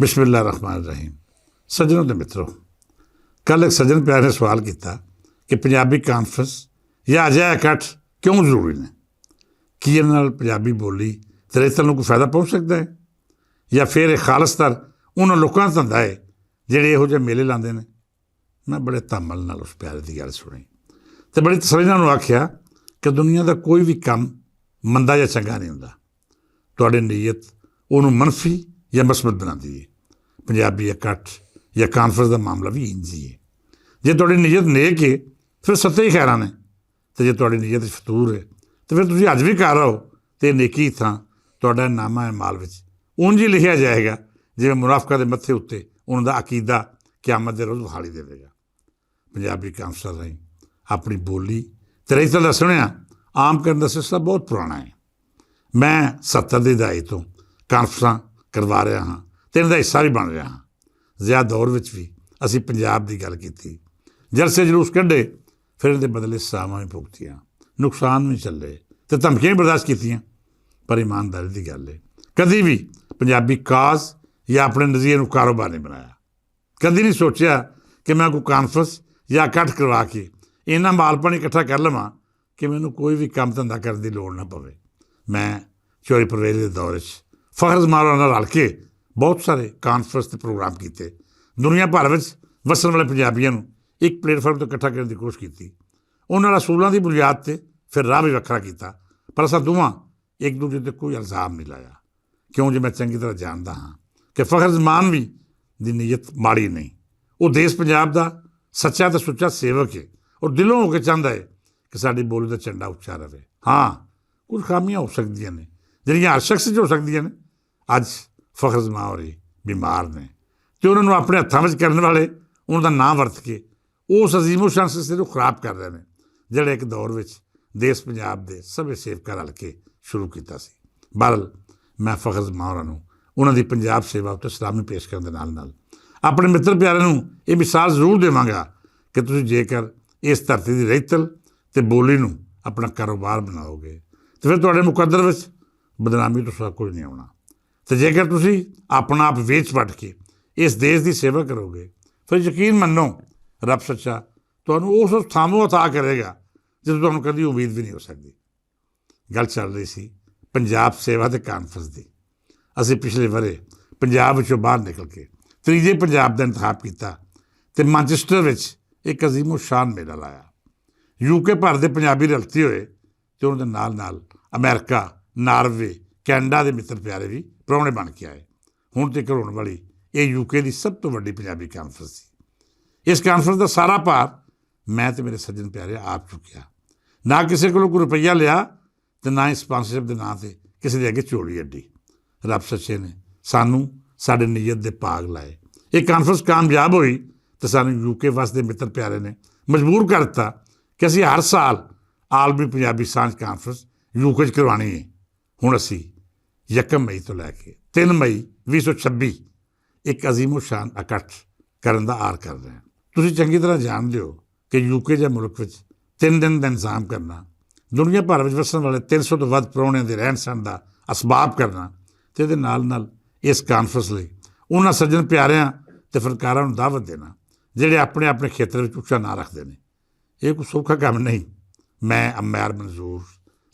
बिस्मिल्लाह रहमान रहीम। सज्जनों ते मित्रों, कल एक सज्जन प्यारे ने सवाल किया कि पंजाबी कानफ्रेंस या अजिहा इकट्ठ क्यों जरूरी ने। कि इहदे नाल पंजाबी बोली ते रेतल नूं कोई फायदा पहुँच सकता है या फिर एक खालसतर उन्होंने लोगों का धंधा है जिहड़े इहो जिहे मेले लाते हैं। मैं बड़े तमल नाल उस प्यारे की गल सुनी तो बड़ी तसल्ली नाल आख्या कि दुनिया का कोई भी काम मंदा या चंगा नहीं हुंदा, तुहाडी नीयत उहनूं मनफी या मस्बत बनाती है। पंजाबी इकट्ठ या कानफ्रेंस का मामला भी इंज ही है। जे तुहाडी नीयत नेक है फिर सत्ते ही खैरां ने, तो जे तुहाडी नीयत फतूर है तो फिर तुसीं अज भी कर रहो तो नेकी थां तुहाडा नामा माल विच उंज ही लिखिया जाएगा जिवें मुनाफिकां दे मत्थे उत्ते उन्हां दा अकीदा क़यामत दे रोज़ विखाली देवेगा। पंजाबी कानफ्रेंस राहीं अपनी बोली ते रेतल दा सुणिया आम करने का सिलसिला बहुत पुराना है। मैं 70 की दहाई तो कानफ्रेंसां करवा रहा हाँ तो इनका हिस्सा भी बन रहा हाँ। ज़िया दौर में भी असी पंजाब की गल की, जलसे जलूस कढ़े, फिर इहदे बदले सज़ावां भी भुगतियां, नुकसान भी चले तो धमकियां भी बर्दाश्त कीतियां। पर ईमानदारी की गल है, कभी भी पंजाबी काज या अपने नज़रिए नूं कारोबार नहीं बनाया। कभी नहीं सोचा कि मैं कोई कानफ्रेंस या इकट्ठ करवा के इन्ना माल पानी इकट्ठा कर लवां कि मैनूं कोई भी काम धंधा करने की लोड़ ना पवे। मैं चोरी परवेज के दौर फखर जमान नाल रल के बहुत सारे कानफ्रेंस के प्रोग्राम किए। दुनिया भर में वसन वाले पंजाबियों एक प्लेटफार्म तो इकट्ठा करने की कोशिश की। उन्होंने असूलों की बुनियाद पर फिर राह भी वखरा किया, पर असां दोवां एक दूजे पर कोई इल्ज़ाम नहीं लाया, क्यों जो मैं चंगी तरह जानता हाँ कि फखर जमान भी दी नीयत माड़ी नहीं। वो देश पंजाब का सच्चा तो सुच्चा सेवक है और दिलों होकर चाहता है कि साड़ी बोली का झंडा उच्चा रहे। हाँ, कुछ खामियां हो सकदियां ने जिहड़ियां हर शख्स च हो सकदियां ने। अज फखर जमान हो रही बीमार ने तो उन्होंने अपने हत्थों में करने वाले उन्होंने नाम वरत के उस अजीमो शान सिलसिले को खराब कर रहे हैं जिहड़े एक दौर में देश पंजाब के सभी सेवकां रल के शुरू किया सी। बहरहाल मैं फखर जमान होरां नूं उन्हां दी पंजाब सेवा उत्ते सलामी पेश करन दे नाल नाल अपने मित्र प्यारे नूं ये मिसाल जरूर देवांगा कि तुसीं जेकर इस धरती की रेतल ते बोली नूं अपना कारोबार बनाओगे तो फिर तुहाडे मुकद्दर विच बदनामी तो सब कुछ नहीं आउणा। तो जेकर तुसीं अपना आप वेच वट के इस देश की सेवा करोगे फिर यकीन मनो रब सच्चा तुहानूं उस थामों अता करेगा जिस तुहानूं कभी उम्मीद भी नहीं हो सकती। गल चल रही सी पंजाब सेवा ते कानफ्रेंस की। असीं पिछले वरे पंजाब विचों बाहर निकल के त्रीजे पंजाब का इंतखाब किया तो मैनचेस्टर विच एक अजीमो शान मेला लाया। यूके भर के पंजाबी रलते हुए तो उन्होंने नाल नाल अमेरिका, नार्वे, कैनेडा के मित्र प्यारे भी प्राहुणे बन के आए। हुण तक होने वाली ये यूके की सब तो वड्डी पंजाबी कानफ्रेंस थी। इस कानफ्रेंस का सारा भार मैं तो मेरे सज्जन प्यारे आप चुकिया। ना किसी को कोई रुपया लिया तो ना ही स्पॉन्सरशिप के नाम से किसी के अगे झोली अड्डी। रब सच्चे ने सानू साडे नीयत दे भाग लाए। एक कानफ्रेंस कामयाब हुई तो सानू यूके वसदे मित्र प्यारे ने मजबूर कर दिता कि असीं हर साल आलमी पंजाबी सांझ कानफ्रेंस यूके करवानी है। हुण असीं 1 मई तो लैके 3 मई 2026 एक अजीमो शान इकट्ठ करन दा आर कर रहे हैं। तुसीं चंगी तरह जानते हो कि यूके जे मुल्क विच 3 दिन का इंतजाम करना, दुनिया भर में वसन वाले 300 तो वध प्राहुणिਆਂ के रहन सहन का असबाब करना तो ये नाल नाल इस कानफ्रेंस लई उन्हां सज्जन प्यारिਆਂ ते फनकारां नूं दावत देना जिहड़े अपने अपने खेतर में उच्चा नां रखते हैं। ये कोई सौखा काम नहीं। मैं अम्यार मंजूर,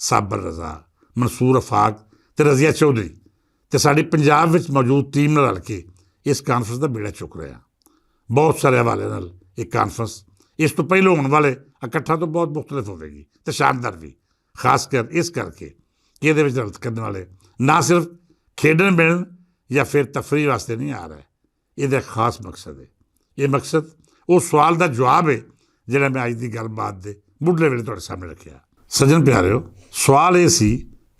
साबर रजा, मंसूर अफाक ते रजिया चौधरी ते साडी पंजाब विच मौजूद टीम नाल रल के इस कानफ्रेंस का बेड़ा चुक रहे हैं। बहुत सारे हवाले नाल एक कानफ्रेंस इस तो पहले होने वाले इकट्ठा तो बहुत मुख्तलिफ होगी तो शानदार भी, खासकर इस करके कि ये रलत करने वाले ना सिर्फ खेडन मिलन या फिर तफरी वास्ते नहीं आ रहा है। ये खास मकसद है। ये मकसद उस सवाल का जवाब है जिहड़ा मैं अज की गलबात के मुढ़ले वेले तुहाडे सामने रखिया। सज्जन प्यारिओ, सवाल ये सी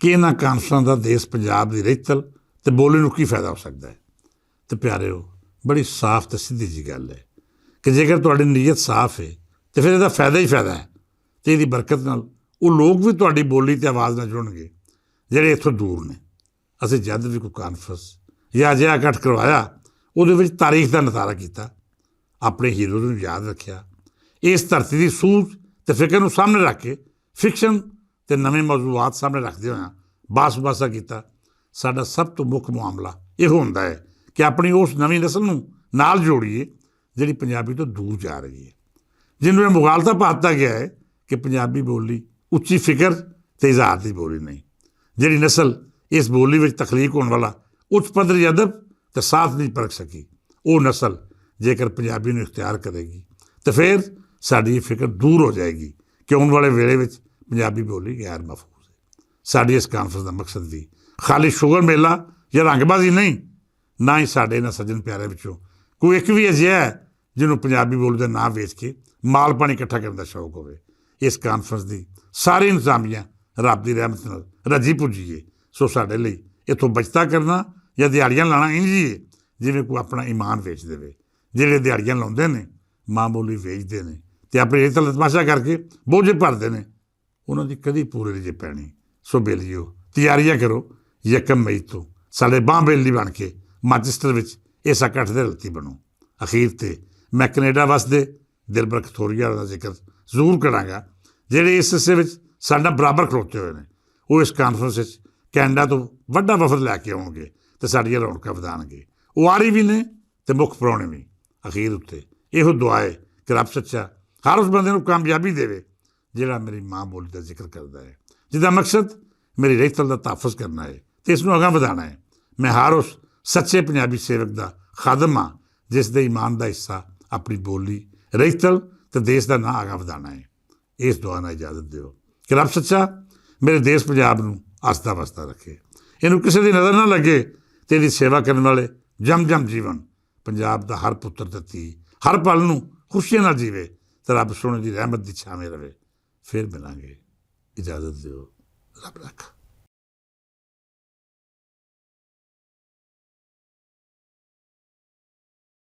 कि इन्हां कानफ्रेंसां दा देश पंजाब की रेतल ते बोली नूं की फायदा हो सकता है। तो प्यारिओ, बड़ी साफ तो सीधी जी गल है कि जेकर तुहाडी नीयत साफ है तो फिर इसका फायदा ही फायदा है। तो इसकी बरकत नाल वो लोग भी तुहाडी बोली ते आवाज़ नाल जुड़नगे जिहड़े इत्थों दूर ने। असीं जद भी कोई कानफ्रेंस या अजिहा इकट्ठ करवाया उहदे विच तारीख का नतारा किया, अपने हीरो नूं याद रखिया, इस धरती की सूझ ते फिक्र नूं सामने रख के फिक्शन ते नवे मौजूआत सामने रखदे होए बास बासा किया। साडा सब तो मुख मामला यह होंदा है ਕਿ ਆਪਣੀ ਉਸ ਨਵੀਂ ਨਸਲ ਨੂੰ ਨਾਲ ਜੋੜੀਏ ਜਿਹੜੀ ਪੰਜਾਬੀ ਤੋਂ ਦੂਰ ਜਾ ਰਹੀ ਹੈ, ਜਿਹਨੂੰ ਇਹ ਮੁਗਾਲਤਾ ਪਾ ਦਿੱਤਾ ਗਿਆ ਹੈ ਕਿ ਪੰਜਾਬੀ ਬੋਲੀ ਉੱਚੀ ਫਿਕਰ ਅਤੇ ਇਜ਼ਹਾਰ ਦੀ ਬੋਲੀ ਨਹੀਂ। ਜਿਹੜੀ ਨਸਲ ਇਸ ਬੋਲੀ ਵਿੱਚ ਤਖਲੀਕ ਹੋਣ ਵਾਲਾ ਉੱਚ ਪੱਧਰੀ ਅਦਬ ਅਤੇ ਸਾਥ ਨਹੀਂ ਪਰਖ ਸਕੀ, ਉਹ ਨਸਲ ਜੇਕਰ ਪੰਜਾਬੀ ਨੂੰ ਇਖਤਿਆਰ ਕਰੇਗੀ ਤਾਂ ਫਿਰ ਸਾਡੀ ਇਹ ਫਿਕਰ ਦੂਰ ਹੋ ਜਾਏਗੀ ਕਿ ਆਉਣ ਵਾਲੇ ਵੇਲੇ ਵਿੱਚ ਪੰਜਾਬੀ ਬੋਲੀ ਗੈਰ ਮਹਿਫੂਜ਼ ਹੈ। ਸਾਡੀ ਇਸ ਕਾਨਫਰੰਸ ਦਾ ਮਕਸਦ ਵੀ ਖਾਲੀ ਸ਼ੁਗਰ ਮੇਲਾ ਜਾਂ ਰੰਗਬਾਜ਼ੀ ਨਹੀਂ, ਨਾ ਹੀ ਸਾਡੇ ਇਹਨਾਂ ਸੱਜਣ ਪਿਆਰਿਆਂ ਵਿੱਚੋਂ ਕੋਈ ਇੱਕ ਵੀ ਅਜਿਹਾ ਹੈ ਜਿਹਨੂੰ ਪੰਜਾਬੀ ਬੋਲੀ ਦਾ ਨਾਂ ਵੇਚ ਕੇ ਮਾਲ ਪਾਣੀ ਇਕੱਠਾ ਕਰਨ ਦਾ ਸ਼ੌਕ ਹੋਵੇ। ਇਸ ਕਾਨਫਰੰਸ ਦੀ ਸਾਰੀ ਇੰਤਜ਼ਾਮੀਆਂ ਰੱਬ ਦੀ ਰਹਿਮਤ ਨਾਲ ਰੱਜੀ ਪੁੱਜੀ ਹੈ। ਸੋ ਸਾਡੇ ਲਈ ਇੱਥੋਂ ਬਚਤਾ ਕਰਨਾ ਜਾਂ ਦਿਹਾੜੀਆਂ ਲਾਉਣਾ ਇੰਝ ਹੀ ਹੈ ਜਿਵੇਂ ਕੋਈ ਆਪਣਾ ਈਮਾਨ ਵੇਚ ਦੇਵੇ। ਜਿਹੜੇ ਦਿਹਾੜੀਆਂ ਲਾਉਂਦੇ ਨੇ, ਮਾਂ ਬੋਲੀ ਵੇਚਦੇ ਨੇ ਅਤੇ ਆਪਣੀ ਰੇਤਲ ਤਮਾਸ਼ਾ ਕਰਕੇ ਬੋਝੇ ਭਰਦੇ ਨੇ, ਉਹਨਾਂ ਦੀ ਕਦੀ ਪੂਰੇ ਨਹੀਂ ਜੇ ਪੈਣੀ। ਸੋ ਬੇਲੀਓ ਤਿਆਰੀਆਂ ਕਰੋ, 1 ਮਈ ਤੋਂ ਸਾਡੇ ਬਾਂਹ ਬੇਲੀ ਬਣ ਕੇ ਮਾਂਚੈਸਟਰ ਵਿੱਚ ਇਸ ਇਕੱਠ ਦੇ ਰਲਤੀ ਬਣੋ। ਅਖੀਰ 'ਤੇ ਮੈਂ ਕੈਨੇਡਾ ਵਸਦੇ ਦਿਲਬਰ ਕਥੋਰੀਆ ਦਾ ਜ਼ਿਕਰ ਜ਼ਰੂਰ ਕਰਾਂਗਾ, ਜਿਹੜੇ ਇਸ ਹਿੱਸੇ ਵਿੱਚ ਸਾਡਾ ਬਰਾਬਰ ਖਲੋਤੇ ਹੋਏ ਨੇ। ਉਹ ਇਸ ਕਾਨਫਰੰਸ ਵਿੱਚ ਕੈਨੇਡਾ ਤੋਂ ਵੱਡਾ ਵਫਦ ਲੈ ਕੇ ਆਉਣਗੇ ਅਤੇ ਸਾਡੀਆਂ ਰੌਣਕਾਂ ਵਧਾਉਣਗੇ। ਉਹ ਆਰੀ ਵੀ ਨੇ ਅਤੇ ਮੁੱਖ ਪ੍ਰਾਹੁਣੇ ਵੀ। ਅਖੀਰ ਉੱਤੇ ਇਹੋ ਦੁਆ ਹੈ ਕਿ ਰੱਬ ਸੱਚਾ ਹਰ ਉਸ ਬੰਦੇ ਨੂੰ ਕਾਮਯਾਬੀ ਦੇਵੇ ਜਿਹੜਾ ਮੇਰੀ ਮਾਂ ਬੋਲੀ ਦਾ ਜ਼ਿਕਰ ਕਰਦਾ ਹੈ, ਜਿਹਦਾ ਮਕਸਦ ਮੇਰੀ ਰਹਿਤਲ ਦਾ ਤਹਫ਼ੁਜ਼ ਕਰਨਾ ਹੈ ਅਤੇ ਇਸ ਨੂੰ ਅਗਾਂਹ ਵਧਾਉਣਾ ਹੈ। ਮੈਂ ਹਰ ਉਸ ਸੱਚੇ ਪੰਜਾਬੀ ਸੇਵਕ ਦਾ ਖਾਦਮ ਹਾਂ ਜਿਸ ਦੇ ਈਮਾਨ ਦਾ ਹਿੱਸਾ ਆਪਣੀ ਬੋਲੀ, ਰਹਿਤਲ ਅਤੇ ਦੇਸ਼ ਦਾ ਨਾਂ ਅਗਾਂਹ ਵਧਾਉਣਾ ਹੈ। ਇਸ ਦੁਆ ਨਾਲ ਇਜਾਜ਼ਤ ਦਿਓ ਕਿ ਰੱਬ ਸੱਚਾ ਮੇਰੇ ਦੇਸ਼ ਪੰਜਾਬ ਨੂੰ ਹੱਸਦਾ ਵਸਦਾ ਰੱਖੇ, ਇਹਨੂੰ ਕਿਸੇ ਦੀ ਨਜ਼ਰ ਨਾ ਲੱਗੇ ਅਤੇ ਇਹਦੀ ਸੇਵਾ ਕਰਨ ਵਾਲੇ ਜਮ ਜੀਵਨ ਪੰਜਾਬ ਦਾ ਹਰ ਪੁੱਤਰ ਅਤੇ ਧੀ ਹਰ ਪਲ ਨੂੰ ਖੁਸ਼ੀਆਂ ਨਾਲ ਜੀਵੇ ਅਤੇ ਰੱਬ ਸੋਹਣੇ ਦੀ ਰਹਿਮਤ ਦੀ ਛਾਵੇਂ ਰਵੇ। ਫਿਰ ਮਿਲਾਂਗੇ, ਇਜਾਜ਼ਤ ਦਿਓ, ਰੱਬ ਰੱਖ।